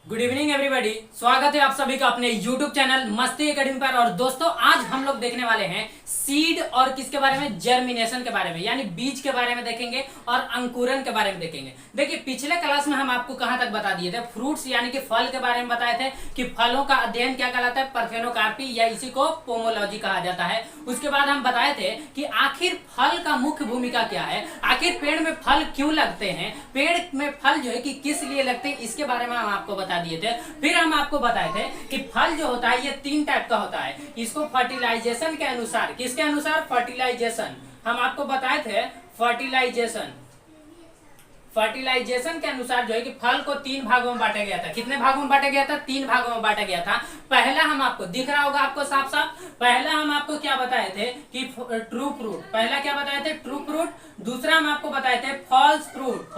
Good evening everybody, स्वागत है आप सभी का अपने YouTube चैनल मस्ती एकेडमी पर। और दोस्तों, आज हम लोग देखने वाले हैं सीड और किसके बारे में, जर्मिनेशन के बारे में, यानी बीज के बारे में देखेंगे और अंकुरन के बारे में देखेंगे। देखिए, पिछले क्लास में हम आपको कहां तक बता दिए थे, फ्रूट्स यानी कि फल के बारे में बताए थे कि फलों का अध्ययन क्या कहलाता है, परथेनोकार्पी, या इसी को पोमोलॉजी कहा जाता है। उसके बाद हम बताए थे कि आखिर फल का मुख्य भूमिका क्या है, आखिर पेड़ में फल क्यों लगते हैं, पेड़ में फल जो है कि किस लिए लगते हैं, इसके बारे में हम आपको बता दिए थे। फिर हम आपको बताए थे कि फल जो होता है ये 3 टाइप का होता है। इसको फर्टिलाइजेशन के अनुसार, किसके अनुसार, फर्टिलाइजेशन, हम आपको बताए थे फर्टिलाइजेशन के अनुसार जो है कि फल को 3 भागों में बांटा गया था। कितने भागों में बांटा गया था, 3 भागों में बांटा गया था। पहला हम आपको दिख रहा होगा, आपको साफ साफ, पहला हम आपको क्या बताए थे कि ट्रू फ्रूट, पहला क्या बताए थे, ट्रू फ्रूट। दूसरा हम आपको बताए थे फॉल्स फ्रूट।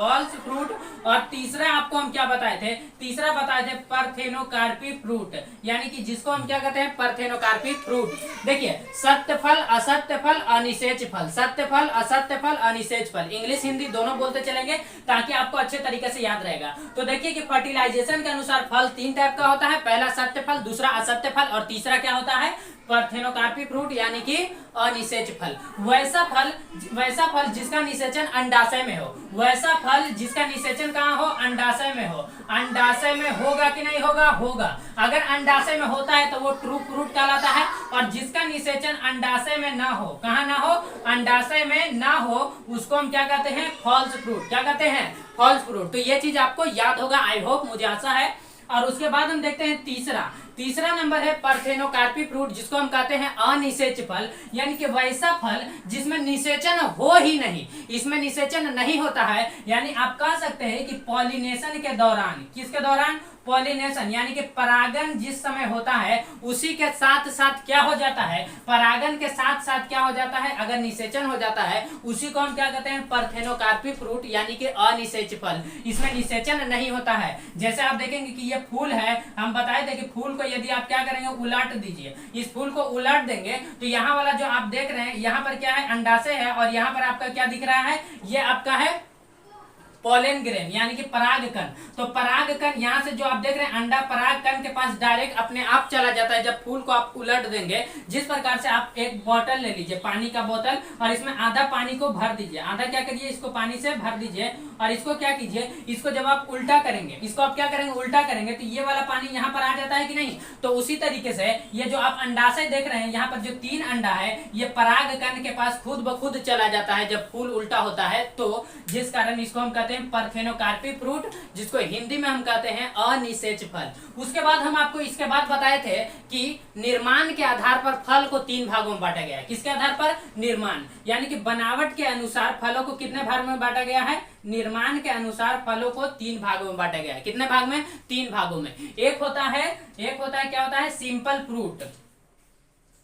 और तीसरा आपको हम क्या बताए थे, तीसरा बताए थे परथेनोकार्पी फ्रूट, यानी कि जिसको हम क्या कहते हैं, परथेनोकार्पी फ्रूट। देखिए, सत्य फल, असत्य फल, अनिषेच फल, सत्य फल, असत्य फल, अनिषेच फल, इंग्लिश हिंदी दोनों बोलते चलेंगे ताकि आपको अच्छे तरीके से याद रहेगा। तो देखिए कि फर्टिलाइजेशन के अनुसार फल 3 टाइप का होता है, पहला सत्य फल, दूसरा असत्य फल, और तीसरा क्या होता है, परथेनोकार्पी फ्रूट, यानी कि अनिषेच फल। वैसा फल जिसका निषेचन अंडाशय में हो, वैसा फल जिसका निषेचन कहाँ हो, अंडाशय में हो। अंडाशय में होगा कि नहीं होगा, होगा। अगर अंडाशय में होता है तो वो ट्रू फ्रूट कहलाता है, और जिसका निषेचन अंडाशय में ना हो, कहाँ ना हो, अंडाशय में ना हो, उसको हम क्या कहते हैं, फॉल्स फ्रूट। क्या कहते हैं, फॉल्स फ्रूट। तो ये चीज आपको याद होगा, आई होप, मुझे आशा है। और उसके बाद हम देखते हैं तीसरा नंबर है परथेनोकार्पी फ्रूट, जिसको हम कहते हैं अनिषेच फल, यानी कि वैसा फल जिसमें निषेचन हो ही नहीं, इसमें निषेचन नहीं होता है। यानी आप कह सकते हैं कि पॉलिनेशन के दौरान, किसके दौरान, पॉलिनेशन, यानी कि परागन जिस समय होता है उसी के साथ साथ क्या हो जाता है, परागन के साथ साथ क्या हो जाता है, अगर निषेचन हो जाता है, उसी को हम क्या कहते हैं, परथेनोकार्पी फ्रूट, यानी कि अनिषेच फल। इसमें निषेचन नहीं होता है। जैसे आप देखेंगे कि ये फूल है, हम बताए थे कि फूल को यदि आप क्या करेंगे, उलट दीजिए, इस फूल को उलट देंगे तो यहाँ वाला जो आप देख रहे हैं, यहाँ पर क्या है, अंडाशय है, और यहाँ पर आपका क्या दिख रहा है, ये आपका है पोलन ग्रेन, यानी कि परागकण। तो परागकण यहाँ से जो आप देख रहे हैं, अंडा परागकण के पास डायरेक्ट अपने आप चला जाता है जब फूल को आप उलट देंगे। जिस प्रकार से आप एक बोतल ले लीजिए, पानी का बोतल, और इसमें आधा पानी को भर दीजिए, आधा क्या करिए, इसको पानी से भर दीजिए, और इसको क्या कीजिए, इसको जब आप उल्टा करेंगे, इसको आप क्या करेंगे, उल्टा करेंगे, तो ये वाला पानी यहाँ पर आ जाता है कि नहीं। तो उसी तरीके से ये जो आप अंडाशय देख रहे हैं, यहाँ पर जो 3 अंडा है, ये परागकण के पास खुद ब खुद चला जाता है जब फूल उल्टा होता है। तो जिस कारण इसको हम कहते हैं परथेनोकार्पी फ्रूट, जिसको हिंदी में हम कहते हैं अनिषेच फल। उसके बाद हम आपको इसके बाद बताए थे कि निर्माण के आधार पर फल को 3 भागों में बांटा गया है। किसके आधार पर, निर्माण, यानी कि बनावट के अनुसार फलों को कितने भागों में बांटा गया है, निर्माण के अनुसार फलों को 3 भागों में बांटा गया है। कितने भाग में, 3 भागों में। एक होता है क्या होता है, सिंपल फ्रूट,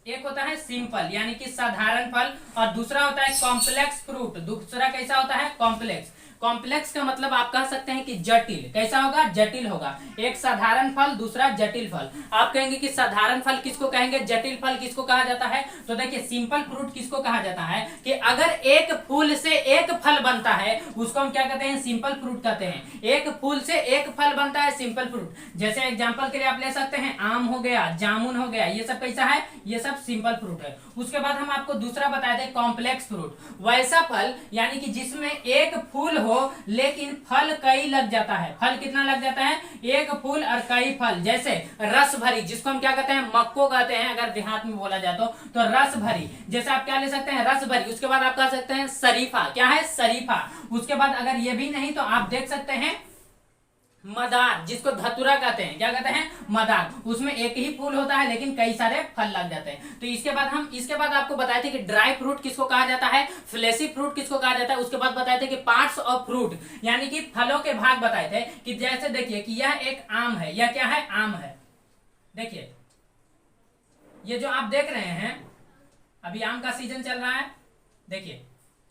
एक होता है सिंपल यानी कि साधारण फल, और दूसरा होता है कॉम्प्लेक्स फ्रूट। दूसरा कैसा होता है, कॉम्प्लेक्स। कॉम्प्लेक्स का मतलब आप कह सकते हैं कि जटिल। कैसा होगा, जटिल होगा। एक साधारण फल, दूसरा जटिल फल। आप कहेंगे कि साधारण फल किसको कहेंगे, जटिल फल किसको कहा जाता है। तो देखिए, सिंपल फ्रूट किसको कहा जाता है कि अगर एक फूल से एक फल बनता है, उसको हम क्या कहते हैं, सिंपल फ्रूट कहते हैं। एक फूल से एक फल बनता है, सिंपल फ्रूट। जैसे एग्जाम्पल के लिए आप ले सकते हैं, आम हो गया, जामुन हो गया, ये सब कैसा है, ये सब सिंपल फ्रूट है। उसके बाद हम आपको दूसरा बताए थे कॉम्प्लेक्स फ्रूट, वैसा फल यानी कि जिसमें एक फूल हो लेकिन फल कई लग जाता है। फल कितना लग जाता है, एक फूल और कई फल। जैसे रस भरी, जिसको हम क्या कहते हैं, मक्को कहते हैं अगर देहात में बोला जाए तो रस भरी। जैसे आप क्या ले सकते हैं, रस भरी। उसके बाद आप कह सकते हैं शरीफा, क्या है, शरीफा। उसके बाद अगर ये भी नहीं तो आप देख सकते हैं मदार, जिसको धतुरा कहते हैं। क्या कहते हैं, मदार। उसमें एक ही फूल होता है लेकिन कई सारे फल लग जाते हैं। तो इसके बाद आपको बताए थे कि ड्राई फ्रूट किसको कहा जाता है, फ्लेशी फ्रूट किसको कहा जाता है। उसके बाद बताए थे कि पार्ट्स ऑफ फ्रूट, यानी कि फलों के भाग बताए थे कि जैसे देखिए कि यह एक आम है, यह क्या है, आम है। देखिए, ये जो आप देख रहे हैं, अभी आम का सीजन चल रहा है। देखिए,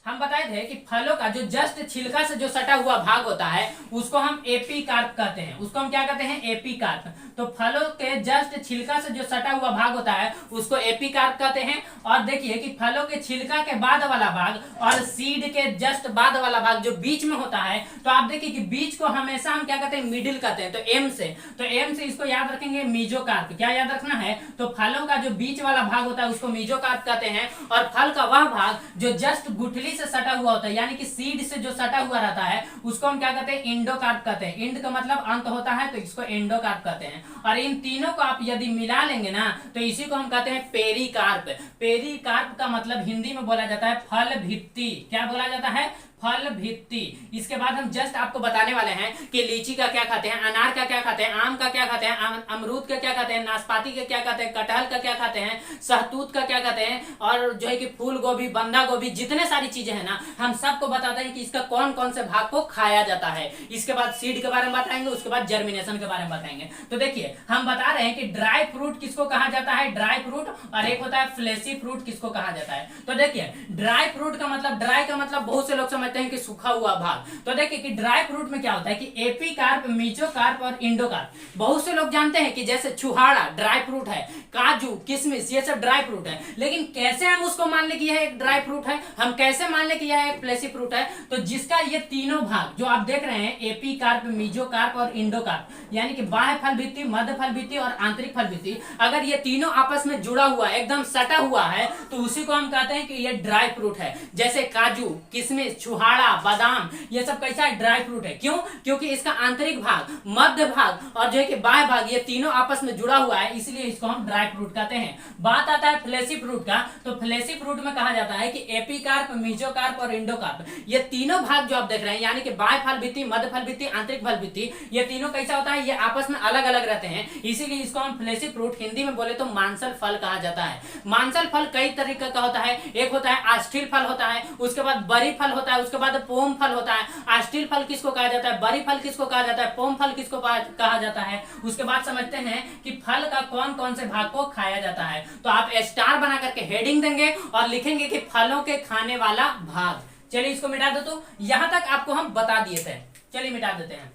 हम बताए थे कि फलों का जो जस्ट छिलका से जो सटा हुआ भाग होता है उसको हम एपी कार्प कहते हैं। उसको हम क्या कहते हैं? AP carp. तो फलों के जस्ट छिलका से जो सटा हुआ भाग होता है उसको एपी कार्प कहते हैं। और देखिए कि फलों के छिलका के बाद वाला भाग और सीड के जस्ट बाद वाला भाग जो बीच में होता है, तो आप देखिए कि बीच को हमेशा हम क्या कहते हैं? मिडिल कहते हैं। तो एम से इसको याद रखेंगे मीजोकार्प। क्या याद रखना है? तो फलों का जो बीच वाला भाग होता है उसको मीजोकार्प कहते हैं। और फल का वह भाग जो जस्ट गुठली से सटा हुआ होता है यानी कि सीड से जो सटा हुआ रहता है उसको हम क्या कहते हैं? इंडोकार्प कहते हैं। इंड का मतलब अंत होता है, तो इसको इंडोकार्प कहते हैं। और इन तीनों को आप यदि मिला लेंगे ना तो इसी को हम कहते हैं पेरिकार्प। पेरिकार्प का मतलब हिंदी में बोला जाता है फल भित्ति। क्या बोला जाता है? फल भित्ति। इसके बाद हम जस्ट आपको बताने वाले हैं कि लीची का क्या खाते हैं, अनार का क्या खाते हैं, आम का क्या खाते हैं, अमरूद का क्या खाते हैं, नाशपाती का क्या खाते हैं, कटहल का क्या खाते हैं, सहतूत का क्या खाते हैं, और जो है कि फूल गोभी, बंधा गोभी, जितने सारी चीजें हैं ना हम सबको बताते हैं कि इसका कौन कौन से भाग को खाया जाता है। इसके बाद सीड के बारे में बताएंगे, उसके बाद जर्मिनेशन के बारे में बताएंगे। तो देखिए हम बता रहे हैं कि ड्राई फ्रूट किसको कहा जाता है? Dry fruit. और एक होता है फ्लेशी फ्रूट, किसको कहा जाता है? तो देखिए ड्राई फ्रूट का मतलब, ड्राई का मतलब बहुत से लोग समझते हैं कि सूखा हुआ भाग। तो देखिए कि ड्राई फ्रूट में क्या होता है कि एपीकार्प, मीजोकार्प और इंडोकार्प। बहुत से लोग जानते हैं कि जैसे छुहाड़ा ड्राई फ्रूट है, काजू, किशमिश, ये सब ड्राई फ्रूट है, लेकिन कैसे हम उसको मान ले कि यह एक ड्राई फ्रूट है, हम कैसे मान ले कि यह एक फ्लेशी फ्रूट है? तो जिसका ये तीनों भाग जो आप देख रहे हैं, एपीकार्प, मीजोकार्प और इंडोकार्प, यानी कि बाह्य फल भित्ति, मध्य फल भित्ति और आंतरिक फल भित्ति, अगर ये तीनों आपस में जुड़ा हुआ है, एकदम सटा हुआ है, तो उसी को हम कहते हैं कि ये ड्राई फ्रूट है। जैसे काजू, किशमिश, छुहाड़ा, बादाम, ये सब कैसा है? ड्राई फ्रूट है। क्यों? क्योंकि इसका आंतरिक भाग, मध्य भाग और जो है कि बाह्य भाग, ये तीनों आपस में जुड़ा हुआ है, इसलिए इसको हम ड्राई फ्रूट कहते हैं। बात आता है फ्लेशी फ्रूट का, तो फ्लेशी फ्रूट में कहा जाता है कि एपीकार्प, मीजोकार्प और इंडोकार्प, ये तीनों भाग जो आप देख रहे हैं, यानी कि बाह्य फल भित्ति, मध्य फल भित्ति, आंतरिक फल भित्ति, ये तीनों कैसा होता है? ये आपस में अलग अलग रहते हैं, इसीलिए इसको हम फ्लेशी फ्रूट, हिंदी में बोले तो मांसल फल कहा जाता है। मांसल फल कई तरीके का होता है। एक होता है आस्टील फल होता है, उसके बाद बरी फल होता है, उसके बाद पोम फल होता है। आस्टील फल किसको कहा जाता है? बरी फल किसको कहा जाता है? पोम फल किसको कहा जाता है? उसके बाद समझते हैं कि फल का कौन कौन से भाग को खाया जाता है। तो आप स्टार बना करके हेडिंग देंगे और लिखेंगे कि फलों के खाने वाला भाग। चलिए इसको मिटा दो। तो यहां तक आपको हम बता दिए थे, चलिए मिटा देते हैं।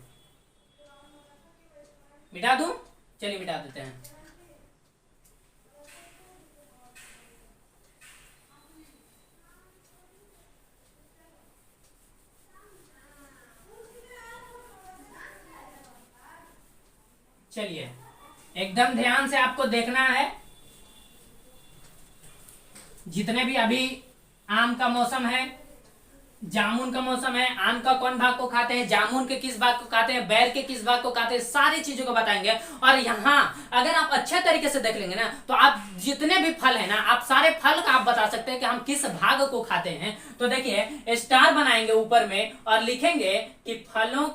मिटा दूं? चलिए मिटा देते हैं। चलिए एकदम ध्यान से आपको देखना है। जितने भी अभी आम का मौसम है, जामुन का मौसम है, आम का कौन भाग को खाते हैं, जामुन के किस भाग को खाते हैं, बैर के किस भाग को खाते हैं, सारी चीजों को बताएंगे। और यहाँ अगर आप अच्छे तरीके से देख लेंगे ना तो आप जितने भी फल है ना, आप सारे फल का आप बता सकते हैं कि हम किस भाग को खाते हैं। तो देखिए स्टार बनाएंगे ऊपर में और लिखेंगे कि फलों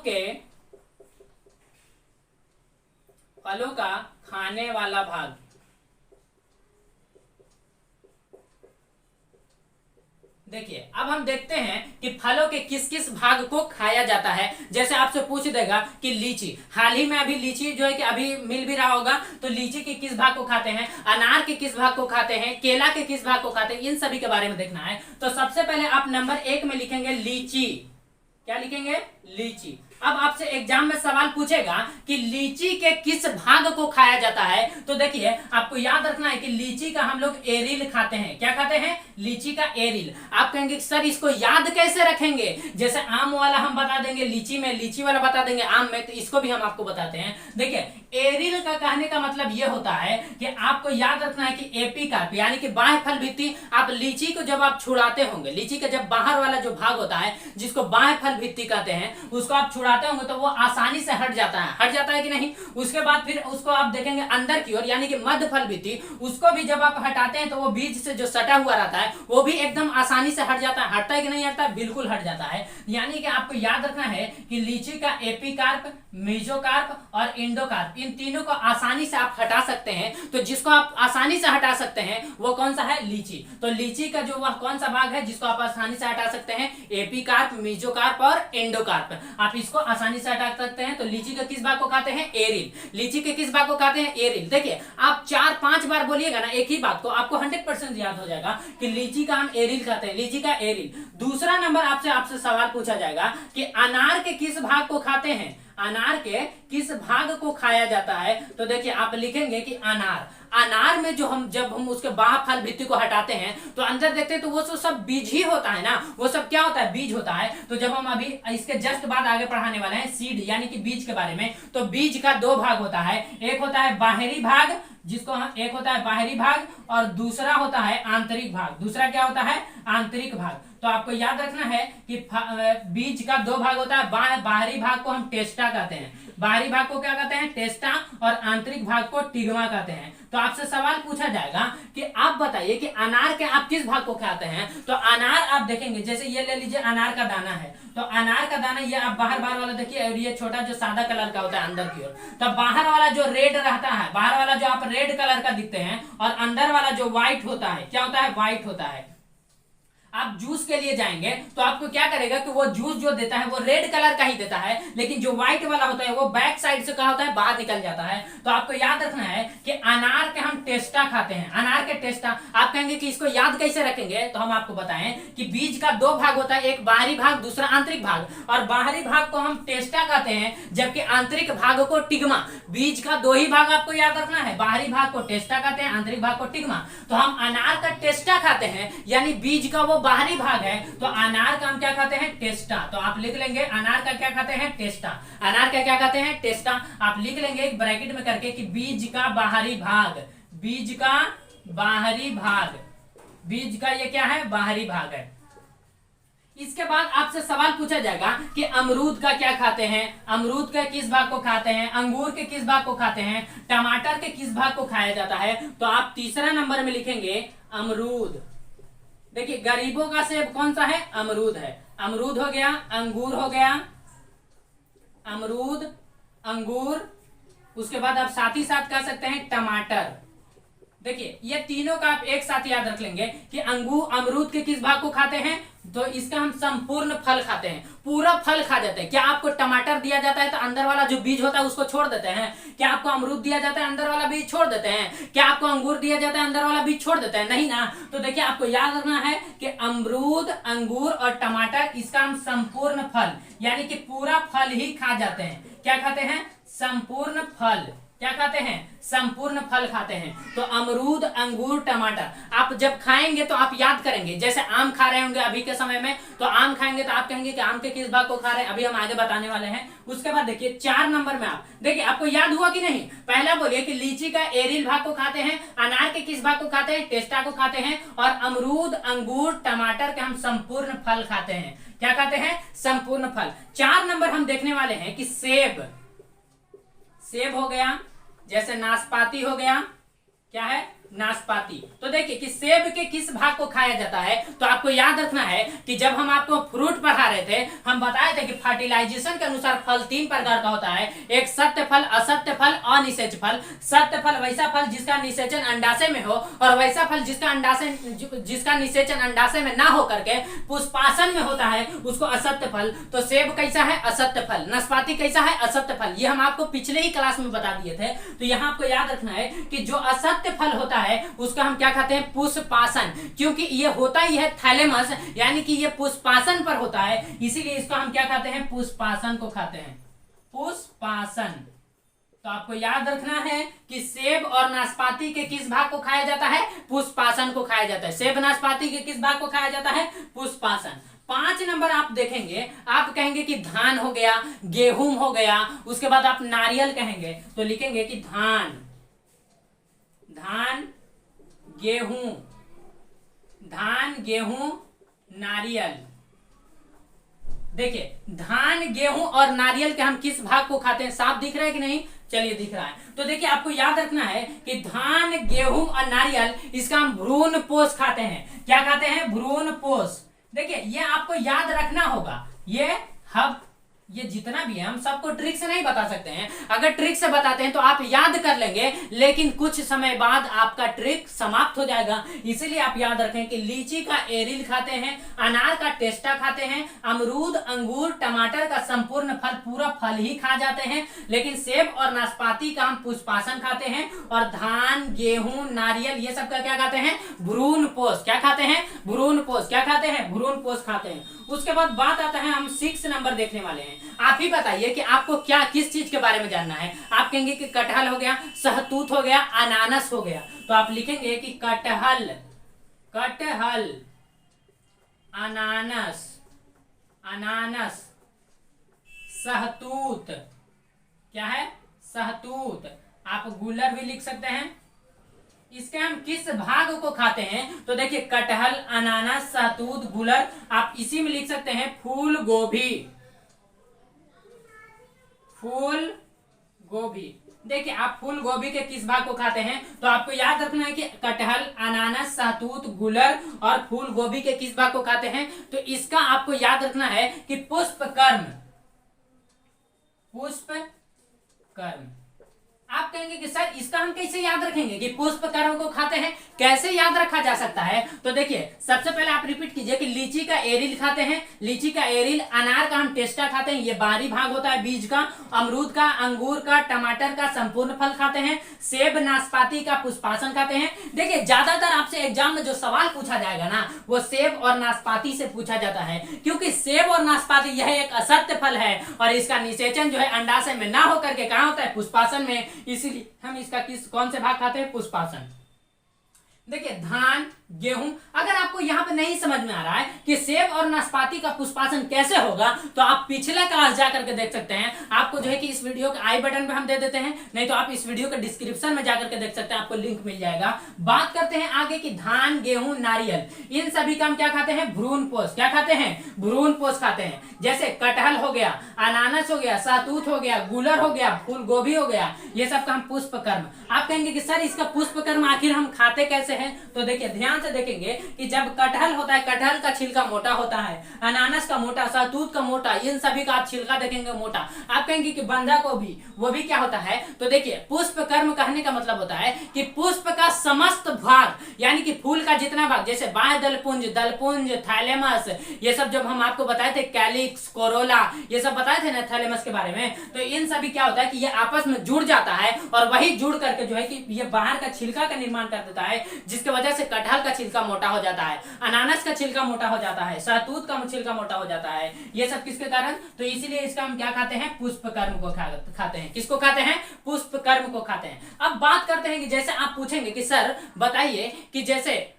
का खाने वाला भाग। देखिए अब हम देखते हैं कि फलों के किस किस भाग को खाया जाता है। जैसे आपसे पूछ देगा कि लीची, हाल ही में अभी लीची जो है कि अभी मिल भी रहा होगा, तो लीची के किस भाग को खाते हैं, अनार के किस भाग को खाते हैं, केला के किस भाग को खाते हैं, इन सभी के बारे में देखना है। तो सबसे पहले आप नंबर 1 में लिखेंगे लीची। क्या लिखेंगे? लीची। अब आपसे एग्जाम में सवाल पूछेगा कि लीची के किस भाग को खाया जाता है, तो देखिए आपको याद रखना है कि लीची का हम लोग एरिल खाते हैं। क्या खाते हैं? लीची का एरिल। आप कहेंगे सर इसको याद कैसे रखेंगे? जैसे आम वाला हम बता देंगे लीची में, लीची वाला बता देंगे आम में, तो इसको भी हम आपको बताते हैं। देखिए एरिल का कहने का मतलब यह होता है कि आपको याद रखना है कि एपीकार्प यानी कि बाह्य फल भित्ति, आप लीची को जब आप छुड़ाते होंगे, लीची का जब बाहर वाला जो भाग होता है जिसको बाह्य फल भित्ति कहते हैं, उसको आप छुड़ाते होंगे तो वो आसानी से हट जाता है कि नहीं। उसके बाद फिर उसको आप देखेंगे अंदर की ओर यानी कि मध्य फल भित्ति, उसको भी जब आप हटाते हैं तो वो बीज से जो सटा हुआ रहता है वो भी एकदम आसानी से हट जाता है। हटता है कि नहीं हटता? बिल्कुल हट जाता है। यानी कि आपको याद रखना है कि लीची का एपीकार्प, मीजोकार्प और इंडोकार्प, इन तीनों को आसानी से आप हटा सकते हैं। तो जिसको आप आसानी से हटा सकते हैं वो कौन सा है? लीची। तो लीची का जो वह कौन सा भाग है जिसको आप आसानी से हटा सकते हैं? एपीकार्प, मीजोकार्प और इंडोकार्प। आप इसको आसानी से हटा सकते हैं। तो लीची के किस भाग को खाते हैं? एरिल। लीची के किस भाग को खाते हैं? एरिल। देखिए आप 4-5 बार बोलिएगा ना एक ही बात को, आपको 100% याद हो जाएगा कि लीची का हम एरिल खाते हैं, लीची का एरिल। दूसरा नंबर आपसे सवाल पूछा जाएगा कि अनार के किस भाग को खाते हैं? अनार के किस भाग को खाया जाता है? तो देखिए आप लिखेंगे कि अनार। अनार में जब हम उसके बाह्य फल भित्ति को हटाते हैं तो अंदर देखते हैं तो वो सब बीज ही होता है ना, वो सब क्या होता है? बीज होता है। तो जब हम अभी इसके जस्ट बाद आगे पढ़ाने वाले हैं सीड यानी कि बीज के बारे में, तो बीज का 2 भाग होता है। एक होता है बाहरी भाग, जिसको हम एक होता है बाहरी भाग और दूसरा होता है आंतरिक भाग। दूसरा क्या होता है? आंतरिक भाग। तो आपको याद रखना है कि बीज का 2 भाग होता है। बाहरी भाग को हम टेस्टा कहते हैं, बाहरी भाग को क्या कहते हैं? टेस्टा। और आंतरिक भाग को टिग्मा कहते हैं। तो आपसे सवाल पूछा जाएगा कि आप बताइए कि अनार के आप किस भाग को खाते हैं? तो अनार आप देखेंगे, जैसे ये ले लीजिए अनार का दाना है, तो अनार का दाना ये आप बाहर वाला देखिए, और ये छोटा जो सादा कलर का होता है अंदर की ओर, तो बाहर वाला जो रेड रहता है, बाहर वाला जो आप रेड कलर का दिखते हैं, और अंदर वाला जो व्हाइट होता है, क्या होता है? व्हाइट होता है। आप जूस के लिए जाएंगे तो आपको क्या करेगा कि वो जूस जो देता है वो रेड कलर का ही देता है, लेकिन जो व्हाइट वाला होता है वो बैक साइड से क्या होता है? बाहर निकल जाता है। तो आपको याद रखना है कि अनार के हम टेस्टा खाते हैं, अनार के टेस्टा। आप कहेंगे कि इसको याद कैसे रखेंगे? तो हम आपको बताएं कि बीज का 2 भाग होता है, एक बाहरी भाग दूसरा आंतरिक भाग, और बाहरी भाग को हम टेस्टा कहते हैं जबकि आंतरिक भाग को टिग्मा। बीज का 2 ही भाग आपको याद रखना है, बाहरी भाग को टेस्टा कहते हैं, आंतरिक भाग को टिग्मा। तो हम अनार का टेस्टा खाते हैं यानी बीज का वो बाहरी भाग है, तो अनार का हम क्या खाते हैं? टेस्टा। तो आप लिख लेंगे अनार का क्या खाते हैं? टेस्टा। अनार का क्या खाते हैं? टेस्टा। आप लिख लेंगे एक ब्रैकेट में करके कि बीज का बाहरी भाग, बीज का बाहरी भाग, बीज का ये क्या है? बाहरी भाग है। इसके बाद आपसे सवाल पूछा जाएगा कि अमरूद का क्या खाते हैं? अमरूद के किस भाग को खाते हैं? अंगूर के किस भाग को खाते हैं? टमाटर के किस भाग को खाया जाता है? तो आप तीसरा नंबर में लिखेंगे अमरूद। देखिए गरीबों का सेब कौन सा है? अमरूद है। अमरूद हो गया, अंगूर हो गया, अमरूद, अंगूर। उसके बाद आप साथ ही साथ कह सकते हैं टमाटर। देखिए ये तीनों का आप एक साथ याद रख लेंगे कि अमरूद के किस भाग को खाते हैं? तो इसका हम संपूर्ण फल खाते हैं, पूरा फल खा जाते हैं। क्या आपको टमाटर दिया जाता है तो अंदर वाला जो बीज होता है उसको छोड़ देते हैं? क्या आपको अमरूद दिया जाता है अंदर वाला बीज छोड़ देते हैं? क्या आपको अंगूर दिया जाता है अंदर वाला बीज छोड़ देते हैं? नहीं ना। तो देखिए आपको याद रखना है कि अमरूद, अंगूर और टमाटर, इसका हम संपूर्ण फल यानी कि पूरा फल ही खा जाते हैं। क्या खाते हैं? संपूर्ण फल। क्या खाते हैं? संपूर्ण फल खाते हैं। तो अमरूद, अंगूर, टमाटर आप जब खाएंगे तो आप याद करेंगे, जैसे आम खा रहे होंगे अभी के समय में, तो आम खाएंगे तो आप कहेंगे कि आम के किस भाग को खा रहे हैं, अभी हम आगे बताने वाले हैं। उसके बाद देखिए 4 नंबर में आप देखिए आपको याद हुआ कि नहीं? पहला बोलिए कि लीची का एरिल भाग को खाते हैं, अनार के किस भाग को खाते हैं? टेस्टा को खाते हैं, और अमरूद, अंगूर, टमाटर के हम संपूर्ण फल खाते हैं। क्या खाते हैं? संपूर्ण फल। 4 नंबर हम देखने वाले हैं कि सेब। सेब हो गया, जैसे नाशपाती हो गया, क्या है? नाशपाती। तो देखिए कि सेब के किस भाग को खाया जाता है? तो आपको याद रखना है कि जब हम आपको फ्रूट पढ़ा रहे थे हम बताए थे कि फर्टिलाइजेशन के अनुसार फल 3 प्रकार का होता है। एक सत्य फल, असत्य फल, अनिषेच फल। सत्य फल वैसा फल जिसका निषेचन अंडाशय में हो, और वैसा फल जिसका निषेचन अंडाशय में ना हो करके पुष्पासन में होता है उसको असत्य फल। तो सेब कैसा है? असत्य फल। नाशपाती कैसा है? असत्य फल। ये हम आपको पिछले ही क्लास में बता दिए थे। तो यहाँ आपको याद रखना है कि जो असत्य फल होता है उसका हम क्या खाते हैं? पुष्पासन। क्योंकि ये होता ही है थैलेमस, यानी कि ये पुष्पासन पर होता है, इसीलिए इसको हम क्या खाते हैं? पुष्पासन को खाते हैं। पुष्पासन। तो आपको याद रखना है कि सेब और नाशपाती के किस भाग को खाया जाता है? पुष्पासन को खाया जाता है। सेब, नाशपाती के किस भाग को खाया जाता है? पुष्पासन। 5 नंबर आप देखेंगे, आप कहेंगे कि धान हो गया, गेहूं हो गया, उसके बाद आप नारियल कहेंगे तो लिखेंगे कि धान, धान, गेहूं, धान, गेहूं, नारियल। देखिए धान, गेहूं और नारियल के हम किस भाग को खाते हैं? साफ दिख रहा है कि नहीं? चलिए दिख रहा है। तो देखिए आपको याद रखना है कि धान, गेहूं और नारियल इसका हम भ्रूण पोष खाते हैं। क्या खाते हैं? भ्रूण पोष। देखिए ये आपको याद रखना होगा, ये जितना भी है हम सबको ट्रिक से नहीं बता सकते हैं। अगर ट्रिक से बताते हैं तो आप याद कर लेंगे, लेकिन कुछ समय बाद आपका ट्रिक समाप्त हो जाएगा। इसीलिए आप याद रखें कि लीची का एरिल खाते हैं, अनार का टेस्टा खाते हैं, अमरूद, अंगूर, टमाटर का संपूर्ण फल, पूरा फल ही खा जाते हैं, लेकिन सेब और नाशपाती का हम पुष्पासन खाते हैं, और धान, गेहूं, नारियल ये सब का क्या खाते हैं? भ्रूण पोष। क्या खाते हैं? भ्रूण पोष। क्या खाते हैं? भ्रूण पोष खाते हैं। उसके बाद बात आता है, हम 6 नंबर देखने वाले हैं। आप ही बताइए कि आपको क्या किस चीज के बारे में जानना है। आप कहेंगे कि कटहल हो गया, सहतूत हो गया, अनानास हो गया, तो आप लिखेंगे कि कटहल, कटहल, अनानास, अनानास, सहतूत। क्या है? सहतूत। आप गुलर भी लिख सकते हैं। इसके हम किस भाग को खाते हैं? तो देखिए कटहल, अनानास, सहतूत, गुलर, आप इसी में लिख सकते हैं फूल गोभी, फूल गोभी। देखिए आप फूल गोभी के किस भाग को खाते हैं? तो आपको याद रखना है कि कटहल, अनानास, सहतूत, गुलर और फूल गोभी के किस भाग को खाते हैं? तो इसका आपको याद रखना है कि पुष्पकर्म, पुष्पकर्म। आप कहेंगे कि सर इसका हम कैसे याद रखेंगे कि पुष्पकर्म को खाते हैं? कैसे याद रखा जा सकता है? तो देखिए सबसे पहले आप रिपीट कीजिए कि लीची का एरिल खाते हैं, लीची का एरिल, अनार का हम टेस्टा खाते हैं, ये बाहरी भाग होता है बीज का, अमरूद का, अंगूर का, टमाटर का संपूर्ण फल खाते हैं, सेब, नाशपाती का पुष्पासन खाते हैं। देखिए ज्यादातर आपसे एग्जाम में जो सवाल पूछा जाएगा ना, वो सेब और नाशपाती से पूछा जाता है, क्योंकि सेब और नाशपाती यह एक असत्य फल है और इसका निषेचन जो है अंडाशय में ना होकर के कहां होता है? पुष्पासन में। इसीलिए हम इसका कौन से भाग खाते हैं? पुष्पासन। देखिए धान, गेहूं, अगर आपको यहां पे नहीं समझ में आ रहा है कि सेब और नाशपाती का पुष्पासन कैसे होगा, तो आप पिछला क्लास जाकर के देख सकते हैं। आपको जो है कि इस वीडियो के आई बटन पे हम दे देते हैं, नहीं तो आप इस वीडियो के डिस्क्रिप्शन में जाकर के देख सकते हैं, आपको लिंक मिल जाएगा। बात करते हैं आगे कि धान, गेहूं, नारियल, इन सभी का हम क्या खाते हैं? भ्रूण पोष। क्या खाते हैं? भ्रूण पोष खाते हैं। जैसे कटहल हो गया, अनानास हो गया, सहतूत हो गया, गुलर हो गया, फूल गोभी हो गया, ये सब का हम पुष्पकर्म। आप कहेंगे कि सर इसका पुष्पकर्म आखिर हम खाते कैसे हैं? तो देखिए ध्यान से देखेंगे कि जब कटहल होता है, कटहल का छिलका मोटा होता है, अनानास का मोटा, सहतूत का मोटा, इन सभी का आप छिलका देखेंगे मोटा। आप कहेंगे कि बंधा गोभी, वो भी क्या होता है? तो देखिए पुष्पकर्म कहने का मतलब होता है कि पुष्प का समस्त भाग, यानी कि फूल का जितना भाग, जैसे बाह्य दलपुंज, दलपुंज, थैलेमस, ये सब जब हम आपको बताए थे, कैलिक्स, कोरोला, ये सब बताए थे ना थैलेमस के बारे में, तो इन सभी क्या होता है कि ये आपस में जुड़ जाता है और वही जुड़ करके जो है कि ये बाहर का छिलका का निर्माण कर देता है, जिसके वजह से कटहल का छिलका मोटा हो जाता है, अनानास का छिलका मोटा हो जाता है, सहतूत का छिलका मोटा हो जाता है। ये सब किसके कारण? तो इसीलिए इसका हम क्या खाते हैं? पुष्पकर्म को खाते हैं। किसको खाते हैं? पुष्पकर्म को खाते हैं। अब बात करते हैं कि जैसे आप पूछेंगे कि सर बताइए कि जैसे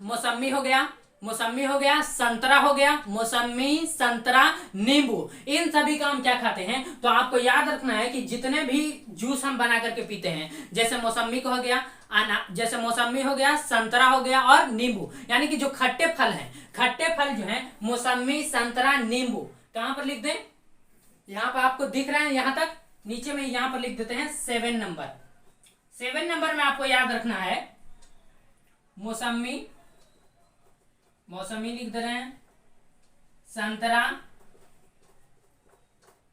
मौसम्मी हो गया, मौसम्मी हो गया, संतरा हो गया, मौसम्मी, संतरा, नींबू, इन सभी का हम क्या खाते हैं? तो आपको याद रखना है कि जितने भी जूस हम बना करके पीते हैं, जैसे मौसम्मी को हो गया, जैसे मौसम्मी हो गया, संतरा हो गया और नींबू, यानी कि जो खट्टे फल हैं, खट्टे फल जो हैं मौसम्मी, संतरा, नींबू, कहां पर लिख दें? यहां पर आपको दिख रहा है, यहां तक नीचे में यहां पर लिख देते हैं 7 नंबर। 7 नंबर में आपको याद रखना है मौसम्मी, मौसमी लिख दे रहे हैं, संतरा,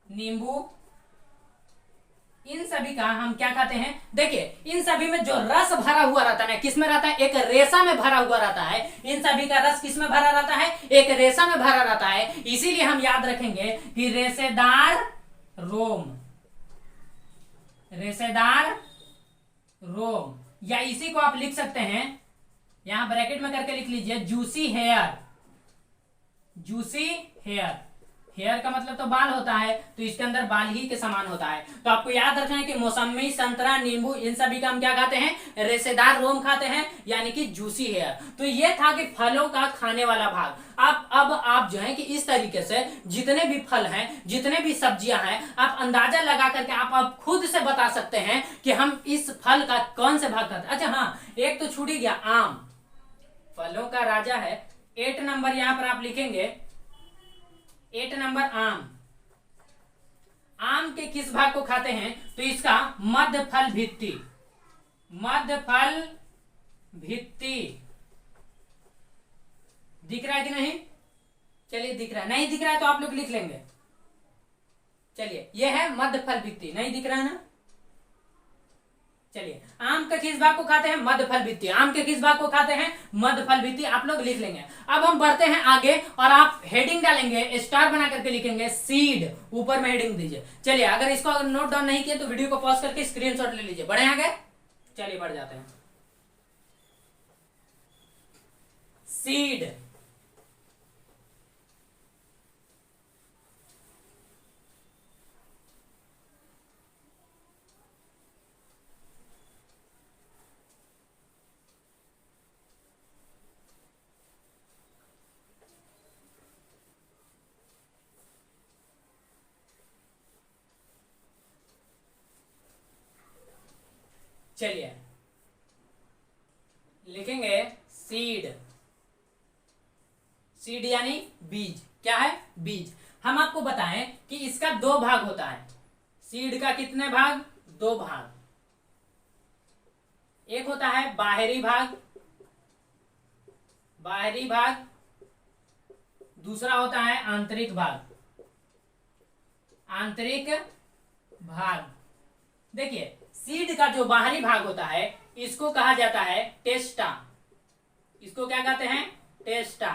नींबू, इन सभी का हम क्या खाते हैं? देखिए इन सभी में जो रस भरा हुआ रहता है, किसमें रहता है? एक रेशा में भरा हुआ रहता है। इन सभी का रस किसमें भरा रहता है? एक रेशा में भरा रहता है। इसीलिए हम याद रखेंगे कि रेशेदार रोम, रेशेदार रोम, या इसी को आप लिख सकते हैं, यहां ब्रैकेट में करके लिख लीजिए, juicy hair, juicy hair. Hair का मतलब तो बाल होता है, तो इसके अंदर बाल ही के समान होता है। तो आपको याद रखना है कि मौसमी, संतरा, नींबू, इन सभी का हम क्या खाते हैं? रेशेदार रोम खाते हैं, यानी कि जूसी हेयर। तो ये था कि फलों का खाने वाला भाग। अब आप जो है कि इस तरीके से जितने भी फल हैं, जितने भी सब्जियां हैं, आप अंदाजा लगा करके आप अब खुद से बता सकते हैं कि हम इस फल का कौन से भाग खाते हैं। अच्छा हाँ, एक तो छूट ही गया, आम फलों का राजा है। 8 नंबर यहां पर आप लिखेंगे, 8 नंबर आम। आम के किस भाग को खाते हैं? तो इसका मध्य फल भित्ति, मध्य फल भित्ति दिख रहा है कि नहीं? चलिए दिख रहा है, नहीं दिख रहा है तो आप लोग लिख लेंगे। चलिए ये है मध्य फल भित्ति, नहीं दिख रहा है ना। चलिए आम के किस भाग को खाते हैं, मध्य फल भित्ति। आम के किस भाग को खाते हैं, मध्य फल भित्ति। आप लोग लिख लेंगे। अब हम बढ़ते हैं आगे और आप हेडिंग डालेंगे, स्टार बना करके लिखेंगे सीड, ऊपर में हेडिंग दीजिए। चलिए अगर इसको अगर नोट डाउन नहीं किया तो वीडियो को पॉज करके स्क्रीनशॉट ले लीजिए। बढ़े आगे, चलिए बढ़ जाते हैं। सीड, चलिए लिखेंगे सीड। सीड यानी बीज। क्या है, बीज। हम आपको बताएं कि इसका दो भाग होता है। सीड का कितने भाग, दो भाग। एक होता है बाहरी भाग, बाहरी भाग। दूसरा होता है आंतरिक भाग, आंतरिक भाग। देखिए सीड का जो बाहरी भाग होता है इसको कहा जाता है टेस्टा। इसको क्या कहते हैं, टेस्टा।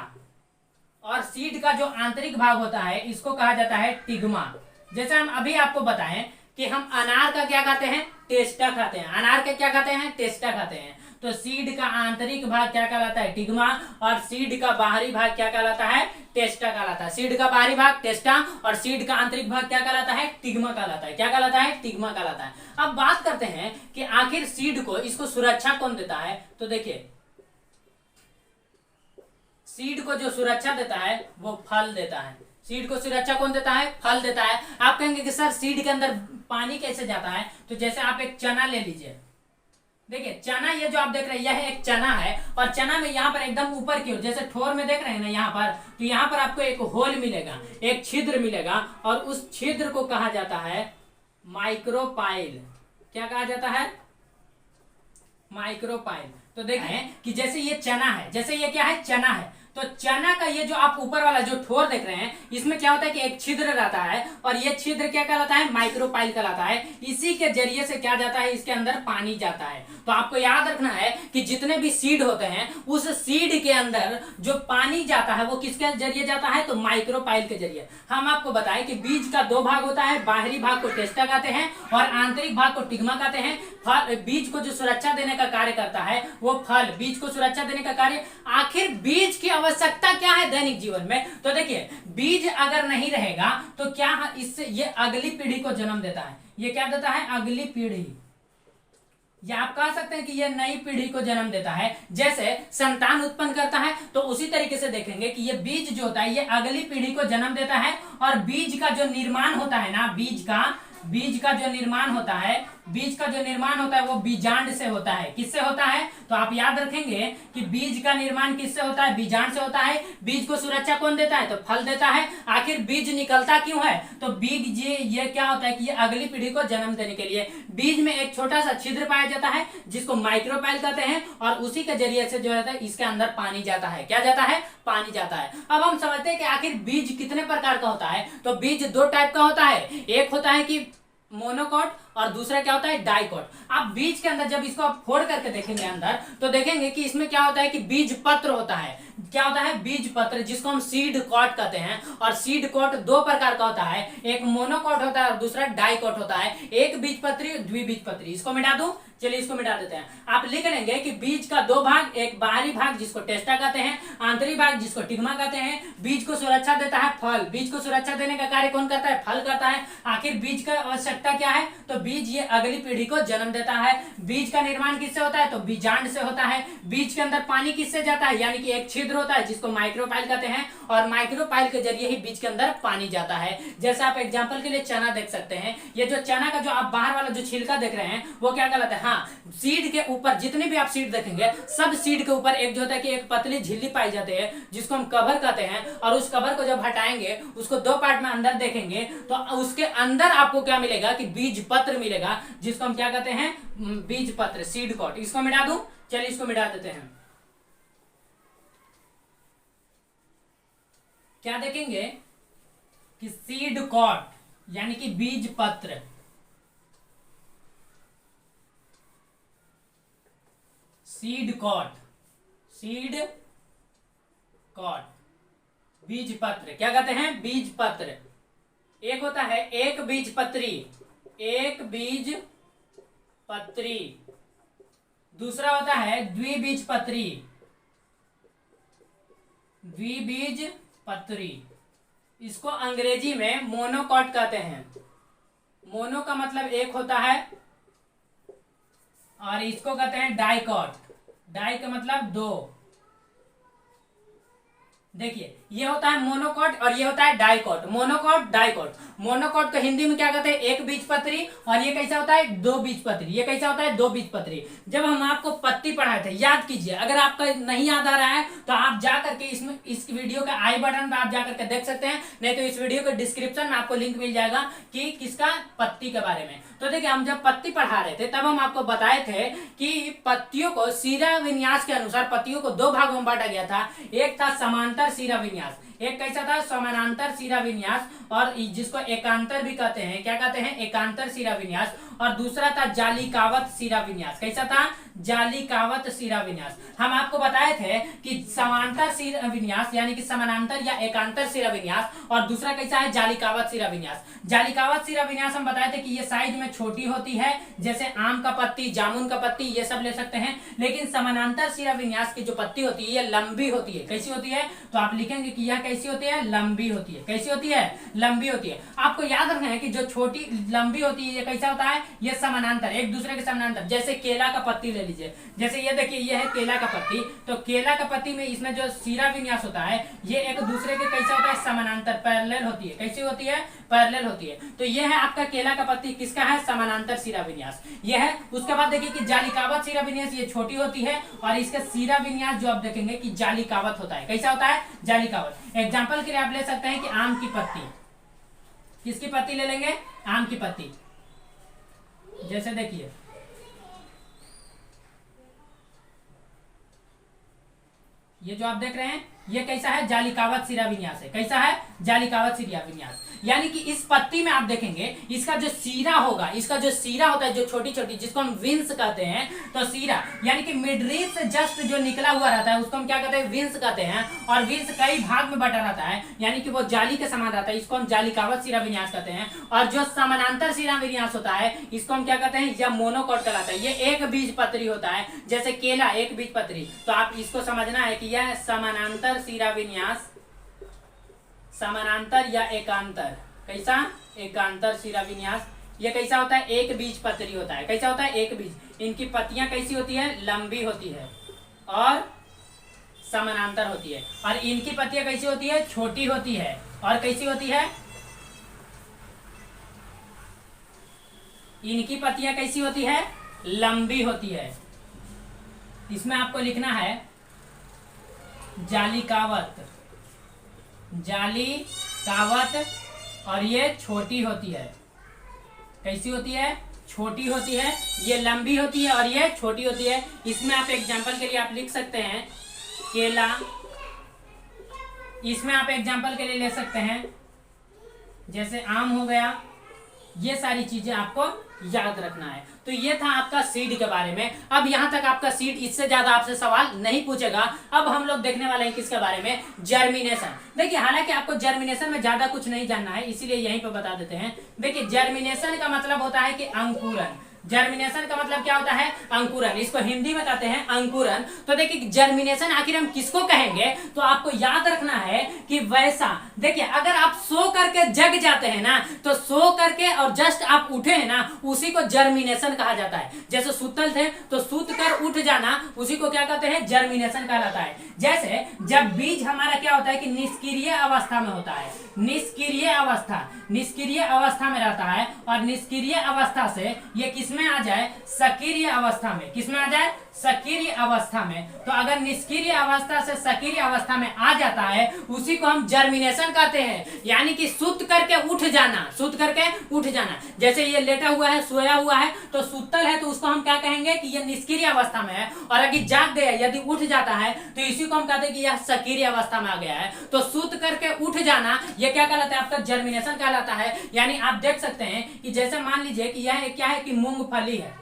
और सीड का जो आंतरिक भाग होता है इसको कहा जाता है टिग्मा। जैसे हम अभी आपको बताएं कि हम अनार का क्या खाते हैं, टेस्टा खाते हैं। अनार के क्या खाते हैं, टेस्टा खाते हैं। तो सीड का आंतरिक भाग क्या कहलाता है, टिग्मा। और सीड का बाहरी भाग क्या कहलाता है, टेस्टा कहलाता है। सीड का बाहरी भाग टेस्टा और सीड का आंतरिक भाग क्या कहलाता है, टिग्मा कहलाता है। क्या कहलाता है, टिग्मा कहलाता है। अब बात करते हैं कि आखिर सीड को, इसको सुरक्षा कौन देता है। तो देखिए सीड को जो सुरक्षा देता है वो फल देता है। सीड को सुरक्षा कौन देता है, फल देता है। आप कहेंगे कि सर सीड के अंदर पानी कैसे जाता है। तो जैसे आप एक चना ले लीजिए। देखिए चना, ये जो आप देख रहे हैं यह एक चना है। और चना में यहाँ पर एकदम ऊपर की ओर, जैसे ठोर में देख रहे हैं ना यहाँ पर, तो यहाँ पर आपको एक होल मिलेगा, एक छिद्र मिलेगा। और उस छिद्र को कहा जाता है माइक्रोपाइल। क्या कहा जाता है, माइक्रोपाइल। तो देखें कि जैसे ये चना है, जैसे ये क्या है, चना है। तो चना का ये जो आप ऊपर वाला जो ठोर देख रहे हैं इसमें क्या होता है कि एक छिद्र रहता है। और ये छिद्र क्या कहलाता है, माइक्रोपाइल कहलाता है। इसी के जरिए से क्या जाता है, इसके अंदर पानी जाता है। तो आपको याद रखना है कि जितने भी सीड होते हैं उस सीड के अंदर जो पानी जाता है वो किसके जरिए जाता है, तो माइक्रोपाइल के जरिए। हम आपको बताएं कि बीज का दो भाग होता है, बाहरी भाग को टेस्टा कहते हैं और आंतरिक भाग को टिग्मा कहते हैं। फल, बीज को जो सुरक्षा देने का कार्य करता है वो फल, बीज को सुरक्षा देने का कार्य। आखिर बीज की आवश्यकता क्या है दैनिक जीवन में। तो देखिए बीज अगर नहीं रहेगा तो क्या इससे ये अगली पीढ़ी को जन्म देता है। ये क्या देता है, अगली पीढ़ी। या आप कह सकते हैं कि यह नई पीढ़ी को जन्म देता है। जैसे संतान उत्पन्न करता है तो उसी तरीके से देखेंगे कि ये बीज जो होता है ये अगली पीढ़ी को जन्म देता है। और बीज का जो निर्माण होता है ना, बीज का जो निर्माण होता है, बीज का जो निर्माण होता है वो बीजांड से होता है। किससे होता है, तो आप याद रखेंगे कि बीज का निर्माण किससे होता है, बीजांड से होता है। बीज को सुरक्षा कौन देता है, तो फल देता है। आखिर बीज निकलता क्यों है, तो बीज ये क्या होता है कि ये अगली पीढ़ी को जन्म देने के लिए बीज में एक छोटा सा छिद्र पाया जाता है जिसको माइक्रोपाइल कहते हैं। और उसी के जरिए से जो है इसके अंदर पानी जाता है। क्या जाता है, पानी जाता है। अब हम समझते हैं कि आखिर बीज कितने प्रकार का होता है। तो बीज दो टाइप का होता है, एक होता है कि मोनोकॉट और दूसरा क्या होता है, डाइकॉट। आप बीज के अंदर जब इसको आप फोड़ करके देखेंगे अंदर तो देखेंगे कि इसमें क्या होता है कि बीज पत्र होता है। क्या होता है, बीज पत्र, जिसको हम सीड कॉट कहते हैं। और सीड कॉट दो प्रकार का होता है, एक मोनोकॉट होता है और दूसरा डाइकॉट होता है। एक बीजपत्री, द्विबीजपत्री। इसको मिटा दूं, चलिए इसको मिटा देते हैं। आप लिख लेंगे कि बीज का दो भाग, एक बाहरी भाग जिसको टेस्टा कहते हैं, आंतरिक भाग जिसको टिग्मा कहते हैं। बीज को सुरक्षा देता है फल, बीज को सुरक्षा देने का कार्य कौन करता है, फल करता है। आखिर बीज का आवश्यकता क्या है, तो बीज ये अगली पीढ़ी को जन्म देता है। बीज का निर्माण किससे होता है, तो बीजांड से होता है। बीज के अंदर पानी किससे जाता है, यानी कि एक छिद्र होता है जिसको माइक्रोपाइल कहते हैं। और माइक्रोपाइल के जरिए ही बीज के अंदर पानी जाता है। जैसे आप एग्जांपल के लिए चना देख सकते हैं। ये जो चना का जो आप बाहर वाला जो छिलका देख रहे हैं वो क्या कहलाता है, हाँ, सीड के ऊपर जितने भी आप सीड देखेंगे सब सीड के ऊपर एक जो होता है कि एक पतली झिल्ली पाई जाती है जिसको हम कवर कहते हैं। और उस कवर को जब हटाएंगे उसको दो पार्ट में अंदर देखेंगे तो उसके अंदर आपको क्या मिलेगा कि बीज पत्र मिलेगा, जिसको हम क्या कहते हैं, बीज पत्र, सीड कॉट। इसको मिटा दूं, चलिए इसको मिटा देते हैं। क्या देखेंगे कि सीड कॉट, यानी कि बीज पत्र, सीड कॉट, सीड कॉट, बीज पत्र क्या कहते हैं? बीज पत्र। एक होता है एक बीज पत्री, एक बीज पत्री। दूसरा होता है द्विबीज पत्री, द्विबीज पत्री। इसको अंग्रेजी में मोनोकॉट कहते हैं। मोनो का मतलब एक होता है और इसको कहते हैं डाइकॉट। डाई का मतलब दो। देखिए ये होता है मोनोकॉट और ये होता है डाइकॉट। Monocot, dicot. मोनोकॉट को हिंदी में क्या कहते हैं? एक बीज पत्री। और ये कैसा होता है? दो बीज पत्री। ये कैसा होता है? दो बीज पत्री। जब हम आपको पत्ती पढ़ाए थे, याद कीजिए, अगर आपका नहीं याद आ रहा है तो आप जा करके इसमें इस वीडियो के आई बटन पे आप जा करके देख सकते हैं, नहीं तो इस वीडियो के डिस्क्रिप्शन में आपको लिंक मिल जाएगा कि किसका, पत्ती के बारे में। तो देखिए हम जब पत्ती पढ़ा रहे थे तब हम आपको बताए थे कि पत्तियों को शिरा विन्यास के अनुसार पत्तियों को दो भागों में बांटा गया था। एक था समांतर शिरा विन्यास, एक कैसा था? समानांतर शिरा विन्यास, और जिसको एकांतर भी कहते हैं। क्या कहते हैं? एकांतर शिरा विन्यास। और दूसरा था जालिकावत शिरा विन्यास। कैसा था? जालिकावत शिरा विन्यास। हम आपको बताए थे कि समांतर शिरा विन्यास यानी कि समानांतर या एकांतर शिरा विन्यास, और दूसरा कैसा है? जालिकावत शिरा विन्यास। जालिकावत शिरा विन्यास हम बताए थे कि ये साइज में छोटी होती है, जैसे आम का पत्ती, जामुन का पत्ती, ये सब ले सकते हैं। लेकिन समानांतर शिरा विन्यास की जो पत्ती होती है ये लंबी होती है। कैसी होती है? तो आप लिखेंगे कि यह कैसी होती है? लंबी होती है। कैसी होती है? लंबी होती है। आपको याद रखना है कि जो छोटी लंबी होती है ये कैसा होता है? ये समानांतर, एक दूसरे के समानांतर। जैसे केला का पत्ती ले लीजिए, जैसे ये देखिए ये है केला का पत्ती, तो केला का पत्ती में इसमें जो शिरा विन्यास होता है ये एक दूसरे के कैसा होता है? समानांतर, पैरेलल होती है। कैसी होती है? पैरेलल होती है। तो ये है आपका केला का पत्ती, किसका है? समानांतर शिरा विन्यास ये है। उसके बाद देखिए कि जालिकावत शिरा विन्यास ये छोटी होती है, और इसका शिरा विन्यास जो आप देखेंगे कि जालिकावत होता है। कैसा होता है? जालिकावत। एग्जाम्पल के लिए आप ले सकते हैं कि आम की पत्ती, किसकी पत्ती ले लेंगे? आम की पत्ती। जैसे देखिए ये जो आप देख रहे हैं ये कैसा है? जालिकावत शिरा विन्यास है। कैसा है? जालिकावत शिरा विन्यास। यानी कि इस पत्ती में आप देखेंगे इसका जो शिरा होगा, इसका जो शिरा होता है जो छोटी छोटी, जिसको हम विंस कहते हैं, तो शिरा यानी कि मिडरीज से जस्ट जो निकला हुआ रहता है उसको हम क्या कहते हैं? विंस कहते हैं। और विंस कई भाग में बटा रहता है, यानी कि वो जाली के समान रहता है, इसको हम जालिकावत शिरा विन्यास कहते हैं। और जो समानांतर शिरा विन्यास होता है इसको हम क्या कहते हैं? यह मोनोकॉट कहलाता है। ये एक बीज पत्री होता है, जैसे केला एक बीज पत्री। तो आप इसको समझना है कि यह समानांतर शिरा विन्यास, समानांतर या एकांतर। कैसा? एकांतर शिरा विन्यास। ये कैसा होता है? एक बीज पत्री होता है। कैसा होता है? एक बीज। इनकी पत्तियां कैसी होती है? लंबी होती है और समानांतर होती है। और इनकी पत्तियां कैसी होती है? छोटी होती है और कैसी होती है? इनकी पत्तियां कैसी होती है? लंबी होती है। इसमें आपको लिखना है जालिकावत, जालिकावत, और ये छोटी होती है। कैसी होती है? छोटी होती है। ये लंबी होती है और ये छोटी होती है। इसमें आप एग्जांपल के लिए आप लिख सकते हैं केला, इसमें आप एग्जांपल के लिए ले सकते हैं जैसे आम हो गया। ये सारी चीजें आपको याद रखना है। तो ये था आपका सीड के बारे में। अब यहाँ तक आपका सीड, इससे ज्यादा आपसे सवाल नहीं पूछेगा। अब हम लोग देखने वाले हैं किसके बारे में? जर्मिनेशन। देखिए हालांकि आपको जर्मिनेशन में ज्यादा कुछ नहीं जानना है, इसीलिए यहीं पे बता देते हैं। देखिए जर्मिनेशन का मतलब होता है कि अंकुरन। जर्मिनेशन का मतलब क्या होता है? अंकुरन। इसको हिंदी में कहते हैं अंकुरन। तो देखिए जर्मिनेशन आखिर हम किसको कहेंगे? तो आपको याद रखना है कि वैसा, देखिए अगर आप सो करके जग जाते हैं ना, तो सो करके और जस्ट आप उठे हैं ना, उसी को जर्मिनेशन कहा जाता है। जैसे सुतल थे तो सूत कर उठ जाना, उसी को क्या कहते हैं? जर्मिनेशन कहलाता है। जैसे जब बीज हमारा क्या होता है कि निष्क्रिय अवस्था में होता है, निष्क्रिय अवस्था, निष्क्रिय अवस्था में रहता है, और निष्क्रिय अवस्था से ये किसमें आ जाए? सक्रिय अवस्था में। किसमें आ जाए? सक्रिय अवस्था में। तो अगर निष्क्रिय अवस्था से सक्रिय अवस्था में आ जाता है उसी को हम जर्मिनेशन कहते हैं, यानी कि सुत करके उठ जाना, सुत करके उठ जाना। जैसे ये लेटा हुआ है, सोया हुआ है, तो सुतल है, तो उसको हम क्या कहेंगे कि ये निष्क्रिय अवस्था में है। और अगर जाग गया, यदि उठ जाता है, तो इसी को हम कहते हैं कि यह सक्रिय अवस्था में आ गया है। तो सुत करके उठ जाना ये क्या कहलाता है, आपका जर्मिनेशन कहलाता है। यानी आप देख सकते हैं कि जैसे मान लीजिए कि यह क्या है कि मूंगफली है,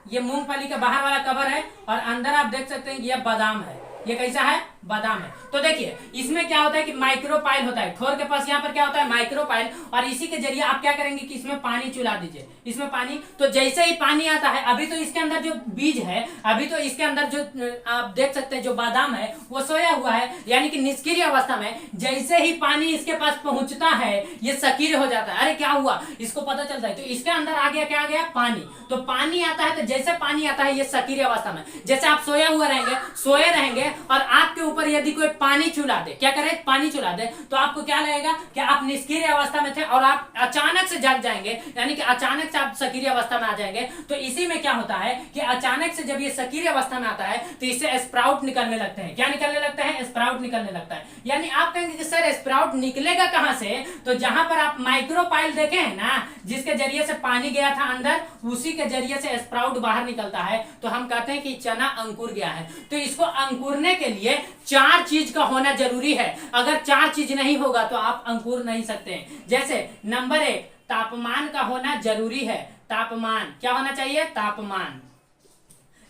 ये मूंगफली का बाहर वाला कवर है और अंदर आप देख सकते हैं कि यह बादाम है। ये कैसा है, बादाम है। तो देखिए इसमें क्या होता है कि माइक्रोपाइल होता है, ठोर के पास यहाँ पर क्या होता है, माइक्रोपाइल, और इसी के जरिए आप क्या करेंगे कि इसमें पानी चुला दीजिए, इसमें पानी। तो जैसे ही पानी आता है, अभी तो इसके अंदर जो बीज है, अभी तो इसके अंदर जो आप देख सकते हैं जो बादाम है वो सोया हुआ है, यानी कि निष्क्रिय अवस्था में। जैसे ही पानी इसके पास पहुंचता है ये सक्रिय हो जाता है। अरे क्या हुआ, इसको पता चलता है, तो इसके अंदर आ गया, क्या आ गया, पानी। तो पानी आता है, तो जैसे पानी आता है ये सक्रिय अवस्था में। जैसे आप सोया हुआ रहेंगे, सोए रहेंगे, और आपके ऊपर यदि कोई पानी चुला दे, क्या करे, पानी चुला दे, तो आपको क्या लगेगा कि आप निष्क्रिय अवस्था में थे और आप अचानक से जाग जाएंगे, यानी कि अचानक से आप सक्रिय अवस्था में आ जाएंगे। तो इसी में क्या होता है कि अचानक से जब ये सक्रिय अवस्था में आता है तो इससे स्प्राउट निकलने लगते हैं। क्या निकलने लगता है, स्प्राउट निकलने लगता है। यानी आप कहेंगे कि सर स्प्राउट निकलेगा कहां से, तो जहां पर आप माइक्रोपाइल देखे हैं ना, जिसके जरिए से पानी गया था अंदर, उसी के जरिए से स्प्राउट बाहर निकलता है। तो हम कहते हैं कि चना अंकुर गया है। तो इसको अंकुरने के लिए 4 चीज का होना जरूरी है। अगर 4 चीज नहीं होगा तो आप अंकुर नहीं सकते। जैसे नंबर 1 तापमान का होना जरूरी है, तापमान क्या होना चाहिए, तापमान।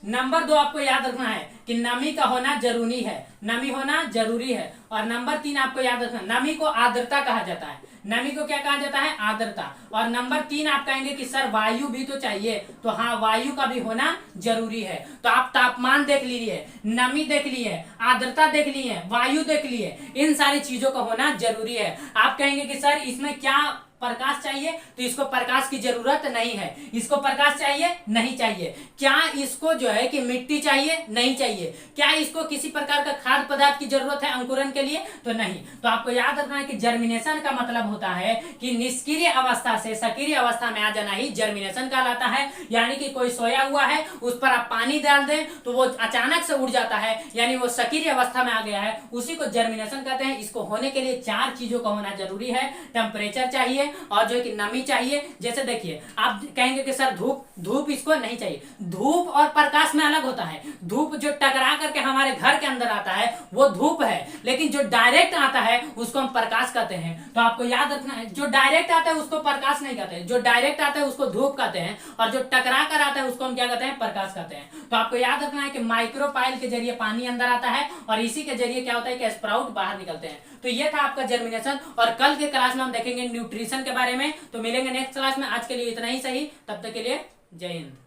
नंबर 2 आपको याद रखना है कि नमी का होना जरूरी है, नमी होना जरूरी है। और नंबर 3 आपको याद रखना, नमी को आर्द्रता कहा जाता है, नमी को क्या कहा जाता है, आर्द्रता। और नंबर 3 आप कहेंगे कि सर वायु भी तो चाहिए, तो हाँ वायु का भी होना जरूरी है। तो आप तापमान देख लीजिए, नमी देख लिए, आर्द्रता देख लिए, वायु देख लिए, इन सारी चीजों का होना जरूरी है। आप कहेंगे कि सर इसमें क्या प्रकाश चाहिए, तो इसको प्रकाश की जरूरत नहीं है। इसको प्रकाश चाहिए, नहीं चाहिए। क्या इसको जो है कि मिट्टी चाहिए, नहीं चाहिए। क्या इसको किसी प्रकार का खाद्य पदार्थ की जरूरत है अंकुरन के लिए, तो नहीं। तो आपको याद रखना है कि जर्मिनेशन का मतलब होता है कि निष्क्रिय अवस्था से सक्रिय अवस्था में आ जाना ही जर्मिनेशन कहलाता है। यानी कि कोई सोया हुआ है, उस पर आप पानी डाल दें तो वो अचानक से उड़ जाता है, यानी वो सक्रिय अवस्था में आ गया है, उसी को जर्मिनेशन कहते हैं। इसको होने के लिए 4 चीजों का होना जरूरी है, टेम्परेचर चाहिए और जो है कि नमी चाहिए। जैसे देखिए आप कहेंगे कि सर धूप इसको नहीं चाहिए। धूप और प्रकाश में अलग होता है। धूप जो टकरा करके हमारे घर के अंदर आता है वो धूप है, लेकिन जो डायरेक्ट आता है उसको हम प्रकाश कहते हैं। तो आपको याद रखना है, जो डायरेक्ट आता है उसको प्रकाश नहीं कहते, जो डायरेक्ट आता है उसको धूप कहते हैं, और जो टकरा कर आता है उसको हम क्या कहते हैं, प्रकाश कहते हैं। तो आपको याद रखना है कि माइक्रोपाइल के जरिए पानी अंदर आता है और इसी के जरिए क्या होता है कि स्प्राउट बाहर निकलते हैं। तो ये था आपका जर्मिनेशन। और कल के क्लास में हम देखेंगे न्यूट्रिशन के बारे में। तो मिलेंगे नेक्स्ट क्लास में। आज के लिए इतना ही सही, तब तक के लिए जय हिंद।